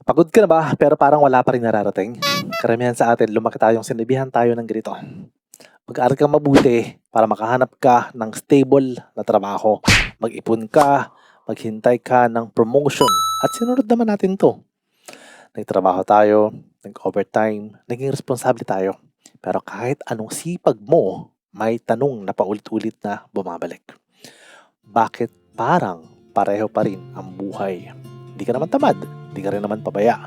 Pagod ka na ba pero parang wala pa ring nararating? Karamihan sa atin lumaki tayong sinabihan tayo ng ganito, "Mag-aral kang mabuti para makahanap ka ng stable na trabaho. Mag-ipon ka, maghintay ka ng promotion." At sinunod naman natin 'to. Nagtrabaho tayo, nag-overtime, naging responsable tayo. Pero kahit anong sipag mo, may tanong na paulit-ulit na bumabalik. Bakit parang pareho pa rin ang buhay? Hindi ka naman tamad, hindi ka rin naman pabaya.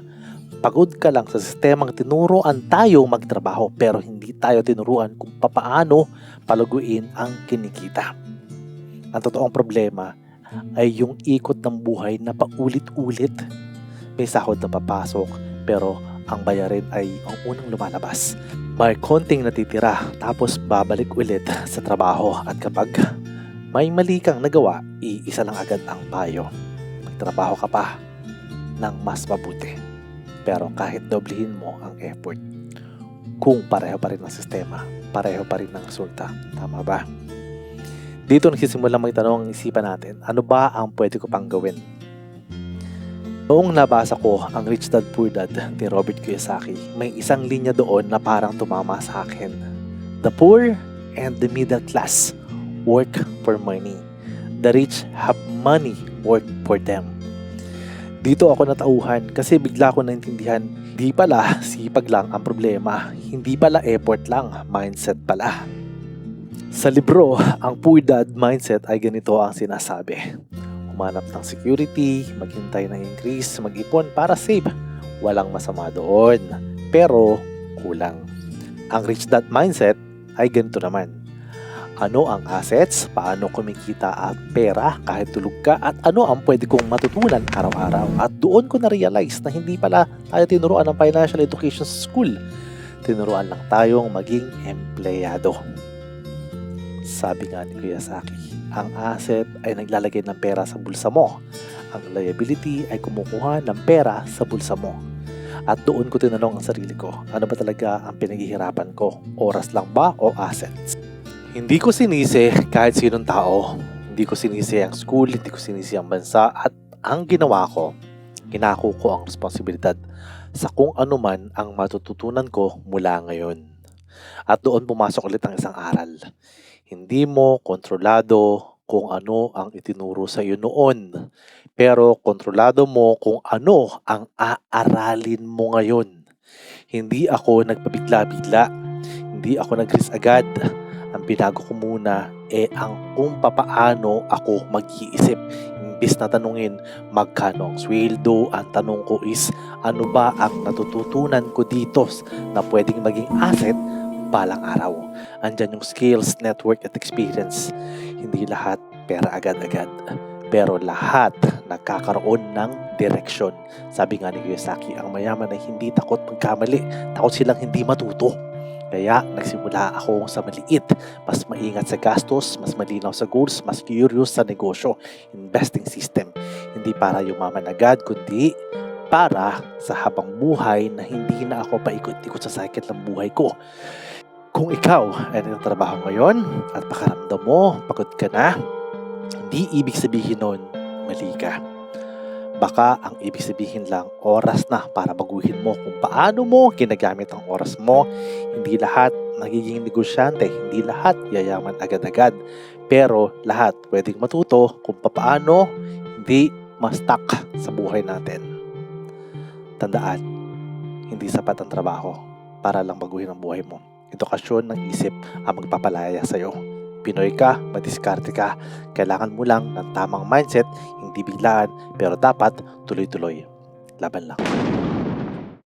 Pagod ka lang sa sistemang tinuruan tayo magtrabaho pero hindi tayo tinuruan kung papaano palaguin ang kinikita. Ang totoong problema ay yung ikot ng buhay na paulit-ulit. May sahod na papasok pero ang bayarin ay ang unang lumalabas. May konting natitira tapos babalik ulit sa trabaho at kapag may mali kang nagawa, iisa lang agad ang payo. Magtrabaho ka pa ng mas mabuti. Pero kahit doblehin mo ang effort, kung pareho pa rin ang sistema, pareho pa rin ang resulta. Tama ba? Dito nagsisimula may tanong ang isipan natin, ano ba ang pwede ko pang gawin? Noong nabasa ko ang Rich Dad Poor Dad ni Robert Kiyosaki, may isang linya doon na parang tumama sa akin. The poor and the middle class work for money. The rich have money work for them. Dito ako natauhan kasi bigla ko naintindihan, di pala sipag lang ang problema, hindi pala effort lang, mindset pala. Sa libro, ang Poor Dad Mindset ay ganito ang sinasabi. Humanap ng security, maghintay ng increase, mag-ipon para save. Walang masama doon, pero kulang. Ang Rich Dad Mindset ay ganito naman. Ano ang assets, paano kumikita ang pera kahit tulog ka, at ano ang pwede kong matutunan araw-araw. At doon ko na-realize na hindi pala tayo tinuruan ng financial education sa school. Tinuruan lang tayong maging empleyado. Sabi nga ni Kiyosaki, ang asset ay naglalagay ng pera sa bulsa mo. Ang liability ay kumukuha ng pera sa bulsa mo. At doon ko tinanong ang sarili ko, ano ba talaga ang pinaghihirapan ko? Oras lang ba o assets? Hindi ko sinisi kahit sinong tao. Hindi ko sinisi ang school, hindi ko sinisi ang bansa. At ang ginawa ko, hinako ko ang responsibilidad sa kung ano man ang matututunan ko mula ngayon. At doon pumasok ulit ang isang aral. Hindi mo kontrolado kung ano ang itinuro sa iyo noon. Pero kontrolado mo kung ano ang aaralin mo ngayon. Hindi ako nagpabigla-bigla. Hindi ako nag-risk agad. Ang binago ko muna ang kung papaano ako mag-iisip. Imbis na tanungin magkano ang sweldo, ang tanong ko is ano ba ang natututunan ko dito na pwedeng maging asset balang araw. Andyan yung skills, network at experience. Hindi lahat pera agad-agad. Pero lahat nagkakaroon ng direksyon. Sabi nga ni Kiyosaki, ang mayaman ay hindi takot magkamali. Takot silang hindi matuto. Kaya nagsimula ako sa maliit, mas maingat sa gastos, mas malinaw sa goals, mas curious sa negosyo, investing system. Hindi para yumaman agad, kundi para sa habang buhay na hindi na ako paikot-ikot sa cycle ng buhay ko. Kung ikaw ay nagtatrabaho ngayon at pakaramdam mo, pagod ka na, hindi ibig sabihin nun, mali ka. Baka ang ibig sabihin lang, oras na para baguhin mo kung paano mo ginagamit ang oras mo. Hindi lahat magiging negosyante, hindi lahat yayaman agad-agad. Pero lahat pwedeng matuto kung paano hindi ma-stuck sa buhay natin. Tandaan, hindi sapat ang trabaho para lang baguhin ang buhay mo. Edukasyon ng isip ang magpapalaya sa'yo. Pinoy ka, madiskarte ka. Kailangan mo lang ng tamang mindset, hindi biglaan, pero dapat tuloy-tuloy. Laban lang.